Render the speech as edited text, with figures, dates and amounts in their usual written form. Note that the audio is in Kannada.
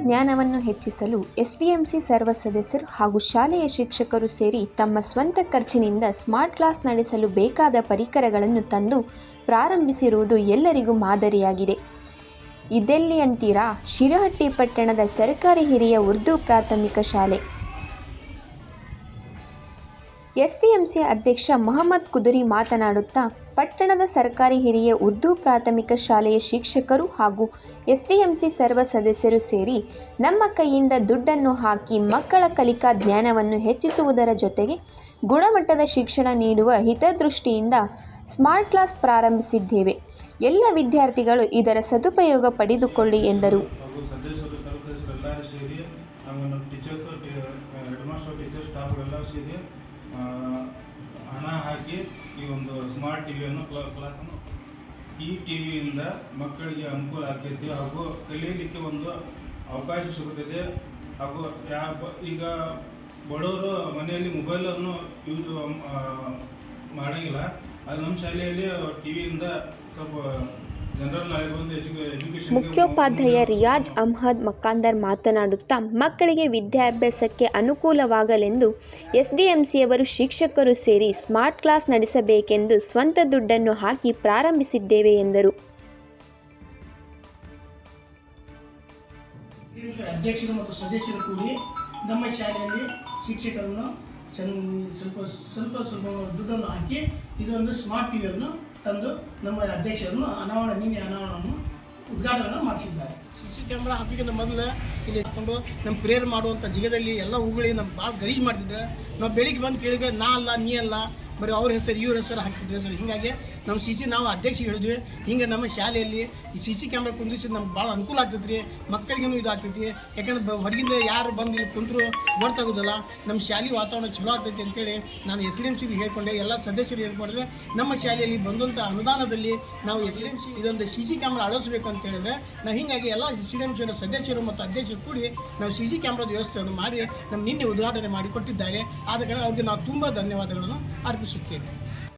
ಜ್ಞಾನವನ್ನು ಹೆಚ್ಚಿಸಲು ಎಸ್ಡಿಎಂಸಿ ಸರ್ವ ಸದಸ್ಯರು ಹಾಗೂ ಶಾಲೆಯ ಶಿಕ್ಷಕರು ಸೇರಿ ತಮ್ಮ ಸ್ವಂತ ಖರ್ಚಿನಿಂದ ಸ್ಮಾರ್ಟ್ ಕ್ಲಾಸ್ ನಡೆಸಲು ಬೇಕಾದ ಪರಿಕರಗಳನ್ನು ತಂದು ಪ್ರಾರಂಭಿಸಿರುವುದು ಎಲ್ಲರಿಗೂ ಮಾದರಿಯಾಗಿದೆ. ಇದೆಲ್ಲಿ ಅಂತೀರಾ? ಶಿರಹಟ್ಟಿ ಪಟ್ಟಣದ ಸರ್ಕಾರಿ ಹಿರಿಯ ಉರ್ದು ಪ್ರಾಥಮಿಕ ಶಾಲೆ. ಎಸ್ಡಿಎಂಸಿ ಅಧ್ಯಕ್ಷ ಮೊಹಮ್ಮದ್ ಕುದುರಿ ಮಾತನಾಡುತ್ತಾ, ಪಟ್ಟಣದ ಸರ್ಕಾರಿ ಹಿರಿಯ ಉರ್ದು ಪ್ರಾಥಮಿಕ ಶಾಲೆಯ ಶಿಕ್ಷಕರು ಹಾಗೂ ಎಸ್ಡಿಎಂಸಿ ಸರ್ವ ಸದಸ್ಯರು ಸೇರಿ ನಮ್ಮ ಕೈಯಿಂದ ದುಡ್ಡನ್ನು ಹಾಕಿ ಮಕ್ಕಳ ಕಲಿಕಾ ಜ್ಞಾನವನ್ನು ಹೆಚ್ಚಿಸುವುದರ ಜೊತೆಗೆ ಗುಣಮಟ್ಟದ ಶಿಕ್ಷಣ ನೀಡುವ ಹಿತದೃಷ್ಟಿಯಿಂದ ಸ್ಮಾರ್ಟ್ ಕ್ಲಾಸ್ ಪ್ರಾರಂಭಿಸಿದ್ದೇವೆ. ಎಲ್ಲ ವಿದ್ಯಾರ್ಥಿಗಳು ಇದರ ಸದುಪಯೋಗ ಪಡೆದುಕೊಳ್ಳಿ ಎಂದರು. ಹಣ ಹಾಕಿ ಈ ಒಂದು ಸ್ಮಾರ್ಟ್ ಟಿವಿಯನ್ನು ಕ್ಲಾಸನ್ನು ಈ ಟಿವಿಯಿಂದ ಮಕ್ಕಳಿಗೆ ಅನುಕೂಲ ಆಗ್ತೈತಿ ಹಾಗೂ ಕಲಿಯಲಿಕ್ಕೆ ಒಂದು ಅವಕಾಶ ಸಿಗುತ್ತದೆ. ಹಾಗೂ ಈಗ ಬಡವರು ಮನೆಯಲ್ಲಿ ಮೊಬೈಲನ್ನು ಯೂಸ್ ಮಾಡೋಂಗಿಲ್ಲ. ಅದು ನಮ್ಮ ಶಾಲೆಯಲ್ಲಿ ಟಿವಿಯಿಂದ ಸ್ವಲ್ಪ ಮುಖ್ಯೋಪಾಧ್ಯಾಯ ರಿಯಾಜ್ ಅಹ್ಮದ್ ಮಕಾಂದರ್ ಮಾತನಾಡುತ್ತಾ, ಮಕ್ಕಳಿಗೆ ವಿದ್ಯಾಭ್ಯಾಸಕ್ಕೆ ಅನುಕೂಲವಾಗಲೆಂದು ಎಸ್ಡಿಎಂಸಿಯವರು ಶಿಕ್ಷಕರು ಸೇರಿ ಸ್ಮಾರ್ಟ್ ಕ್ಲಾಸ್ ನಡೆಸಬೇಕೆಂದು ಸ್ವಂತ ದುಡ್ಡನ್ನು ಹಾಕಿ ಪ್ರಾರಂಭಿಸಿದ್ದೇವೆ ಎಂದರು. ಅಧ್ಯಕ್ಷರು ಮತ್ತು ಸದಸ್ಯರು ಕೂಡಿ ನಮ್ಮ ಶಾಲೆಯಲ್ಲಿ ಶಿಕ್ಷಕರನ್ನು ಸ್ವಲ್ಪ ದುಡ್ಡನ್ನು ಹಾಕಿ ಇದೊಂದು ಸ್ಮಾರ್ಟ್ ಟಿವಿಯನ್ನು ತಂದು ನಮ್ಮ ಅಧ್ಯಕ್ಷರನ್ನು ಅನಾವರಣವನ್ನು ಉದ್ಘಾಟನೆ ಮಾಡಿಸಿದ್ದಾರೆ. CC ಕ್ಯಾಮ್ರಾ ಹಾಕಿದ ಮೊದಲು ಇಲ್ಲಿ ಹಾಕ್ಕೊಂಡು ನಮ್ಮ ಪ್ರೇಯರ್ ಮಾಡುವಂಥ ಜಿಗದಲ್ಲಿ ಎಲ್ಲ ಹೂಗಳಿಗೆ ನಮ್ಮ ಭಾಳ ಗಲೀಜು ಮಾಡ್ತಿದ್ರೆ ನಾವು ಬೆಳಿಗ್ಗೆ ಬಂದು ಕೇಳಿದ್ರೆ ನಾ ಅಲ್ಲ ನೀ ಅಲ್ಲ ಬರೀ ಅವ್ರ ಹೆಸರು ಇವ್ರ ಹೆಸರು ಹಾಕ್ತಿದ್ವಿ ಸರ್. ಹೀಗಾಗಿ ನಮ್ಮ ನಾವು ಅಧ್ಯಕ್ಷ ಹೇಳಿದ್ವಿ, ಹಿಂಗೆ ನಮ್ಮ ಶಾಲೆಯಲ್ಲಿ ಈ CC ಕ್ಯಾಮ್ರಾ ಕುಂದಿಸಿ ನಮ್ಗೆ ಭಾಳ ಅನುಕೂಲ ಆಗ್ತೈತೆ ರೀ, ಮಕ್ಕಳಿಗೂ ಇದು ಆಗ್ತೈತಿ. ಯಾಕಂದ್ರೆ ಹೊರಗಿಂದ ಯಾರು ಬಂದು ಇಲ್ಲಿ ಕುಂತರು ಗೊತ್ತಾಗೋದಿಲ್ಲ, ನಮ್ಮ ಶಾಲೆ ವಾತಾವರಣ ಚಲೋ ಆಗ್ತೈತಿ ಅಂತೇಳಿ ನಾನು SDMC ಹೇಳ್ಕೊಂಡೆ. ಎಲ್ಲ ಸದಸ್ಯರು ಹೇಳ್ಕೊಂಡ್ರೆ ನಮ್ಮ ಶಾಲೆಯಲ್ಲಿ ಬಂದಂಥ ಅನುದಾನದಲ್ಲಿ ನಾವು SDMC ಇದೊಂದು CC ಕ್ಯಾಮ್ರಾ ಅಳವಡಿಸಬೇಕು ಅಂತ ಹೇಳಿದ್ರೆ ನಾವು ಹೀಗಾಗಿ ಎಲ್ಲ SDMC ಸದಸ್ಯರು ಮತ್ತು ಅಧ್ಯಕ್ಷರು ಕೂಡಿ ನಾವು CC ಕ್ಯಾಮ್ರಾದ ವ್ಯವಸ್ಥೆಯನ್ನು ಮಾಡಿ ನಮ್ಮ ನಿನ್ನೆ ಉದ್ಘಾಟನೆ ಮಾಡಿಕೊಟ್ಟಿದ್ದಾರೆ. ಆದ ಕಾರಣ ಅವ್ರಿಗೆ ನಾವು ತುಂಬ ಧನ್ಯವಾದಗಳನ್ನು ಅರ್ಪಿಸುತ್ತೇವೆ.